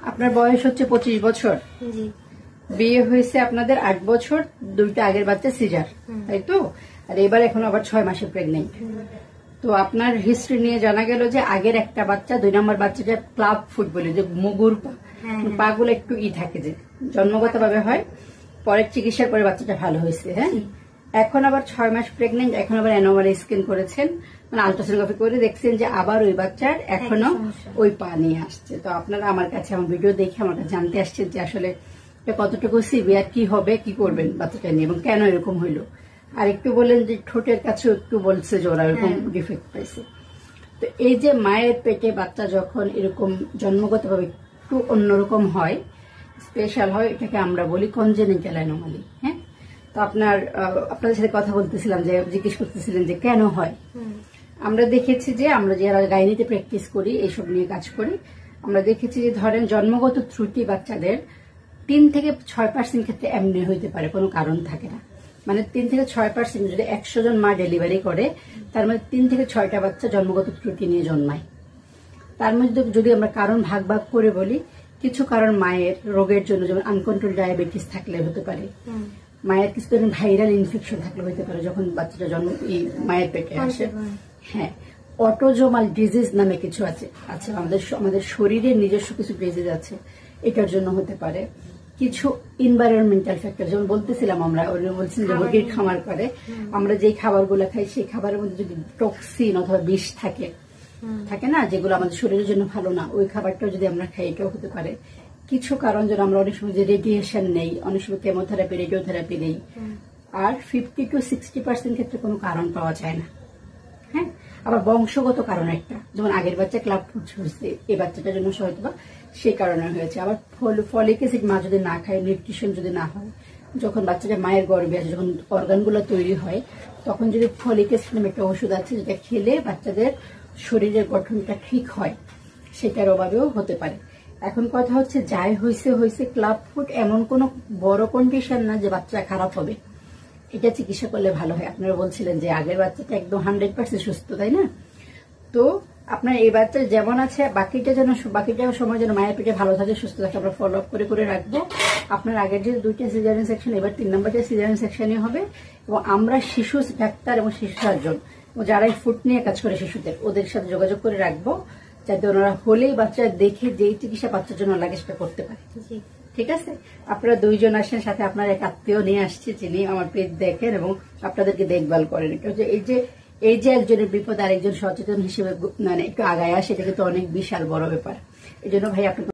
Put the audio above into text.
আপনার বয়স হচ্ছে 25 বছর। জি। বিয়ে হয়েছে আপনাদের 8 বছর, দুইটা আগের বাচ্চা সিজার, তাই তো? আর এবার এখন আবার 6 মাসে প্রেগনেন্ট। তো আপনার হিস্ট্রি নিয়ে জানা গেল যে আগের একটা বাচ্চা, 2 নম্বর বাচ্চাটা ক্লাব ফুট বলে, যে মুগুর পা গুলো একটু থাকে, যে জন্মগত ভাবে হয়, পরের চিকিৎসার পরে বাচ্চাটা ভালো হয়েছে। হ্যাঁ, এখন আবার 6 মাস প্রেগনেন্ট, এখন আবার অ্যানোমালি স্ক্যান করেছেন, মানে আল্ট্রাসোনোগ্রাফি করে দেখছেন যে আবার ওই বাচ্চার এখনো ওই পা নিয়ে আসছে। তো আপনারা আমার কাছে, আমার ভিডিও দেখে আমার কাছে জানতে আসছেন যে আসলে কতটুকু সিভিয়ার, কি হবে, কি করবেন বাচ্চাটা নিয়ে এবং কেন এরকম হইলো। আর একটু বলেন যে ঠোঁটের কাছে একটু বলছে যে ওরা এরকম ডিফেক্ট পাইছে। তো এই যে মায়ের পেটে বাচ্চা যখন এরকম জন্মগতভাবে একটু অন্যরকম হয়, স্পেশাল হয়, এটাকে আমরা বলি কনজেনিটাল অ্যানোমালি। হ্যাঁ, তো আপনাদের সাথে কথা বলতেছিলাম, যে জিজ্ঞেস করতেছিলেন যে কেন হয়। আমরা দেখেছি যে আমরা যারা গাইনিতে প্র্যাকটিস করি, এইসব নিয়ে কাজ করি, আমরা দেখেছি যে ধরেন জন্মগত ত্রুটি বাচ্চাদের 3 থেকে 6% ক্ষেত্রে এমনি হইতে পারে, কোনো কারণ থাকে না। মানে 3 থেকে 6%, যদি 100 জন মা ডেলিভারি করে, তার মধ্যে 3 থেকে 6টা বাচ্চা জন্মগত ত্রুটি নিয়ে জন্মায়। তার মধ্যে যদি আমরা কারণ ভাগ ভাগ করে বলি, কিছু কারণ মায়ের রোগের জন্য, যেমন আনকন্ট্রোল ডায়াবেটিস থাকলে হতে পারে, মায়ের কিছু ধরনের ভাইরাল ইনফেকশন থাকলে হতে পারে যখন বাচ্চাটা মায়ের পেটে আসে। হ্যাঁ, অটোজোমাল ডিজিজ নামে কিছু আছে, আমাদের শরীরের নিজস্ব কিছু ডিজিজ আছে, এটার জন্য হতে পারে। কিছু এনভায়রনমেন্টাল ফ্যাক্টর, যেমন বলতেছিলাম আমরা, বলছেন যে মুরগির খামার করে, আমরা যেই খাবারগুলো খাই সেই খাবারের মধ্যে যদি টক্সিন অথবা বিষ থাকে না, যেগুলো আমাদের শরীরের জন্য ভালো না, ওই খাবারটাও যদি আমরা খাই, এটাও হতে পারে। কিছু কারণ, যেন আমরা অনেক সময় যে রেডিয়েশন নেই, অনেক সময় কেমোথেরাপি, রেডিওথেরাপি নেই। আর 50 to 60% ক্ষেত্রে কোনো কারণ পাওয়া যায় না। হ্যাঁ, আবার বংশগত কারণ একটা, যেমন আগের বাচ্চা ক্লাব ফুড হয়েছে, এই বাচ্চাটার জন্য হয়তো বা সেই কারণে হয়েছে। আবার ফলিক অ্যাসিড মা যদি না খায়, নিউট্রিশন যদি না হয়, যখন বাচ্চাটা মায়ের গর্ভে আছে, যখন অর্গানগুলো তৈরি হয়, তখন যদি ফলিক অ্যাসিড নামে একটা ওষুধ আছে, যেটা খেলে বাচ্চাদের শরীরের গঠনটা ঠিক হয়, সেটার অভাবেও হতে পারে। এখন কথা হচ্ছে, যাই হয়েছে ক্লাব ফুড এমন কোনো বড় কন্ডিশন না যে বাচ্চা খারাপ হবে, এটা চিকিৎসা করলে ভালো হয়। আপনারা বলছিলেন যে আগের বাচ্চাটা একদম 100% সুস্থ, তাই না? তো আপনার এই বাচ্চা যেমন আছে, বাকিটা সময় যেন মায়ের পেটে ভালো থাকে, সুস্থ থাকে, আমরা ফলো আপ করে রাখবো। আপনার আগের যে 2টা সিজারিয়ান সেকশন, এবার 3 নম্বরটা সিজারিয়ান সেকশনই হবে। এবং আমরা শিশু ডাক্তার এবং শিশু সার্জন, যারা এই ফুড নিয়ে কাজ করে শিশুদের, ওদের সাথে যোগাযোগ করে রাখবো, যাতে ওনারা হলেই বাচ্চা দেখে যেই চিকিৎসা বাচ্চার জন্য লাগে সেটা করতে পারে। ঠিক আছে, আপনারা 2 জন আসেন, সাথে আপনার এক আত্মীয় নিয়ে আসছে, যিনি আমার পেজ দেখেন এবং আপনাদেরকে দেখভাল করেন। এটা হচ্ছে এই যে একজনের বিপদ আর একজন সচেতন হিসেবে মানে একটু আগায় আসে, এটা কিন্তু অনেক বিশাল বড় ব্যাপার। এই জন্য ভাই, আপনাকে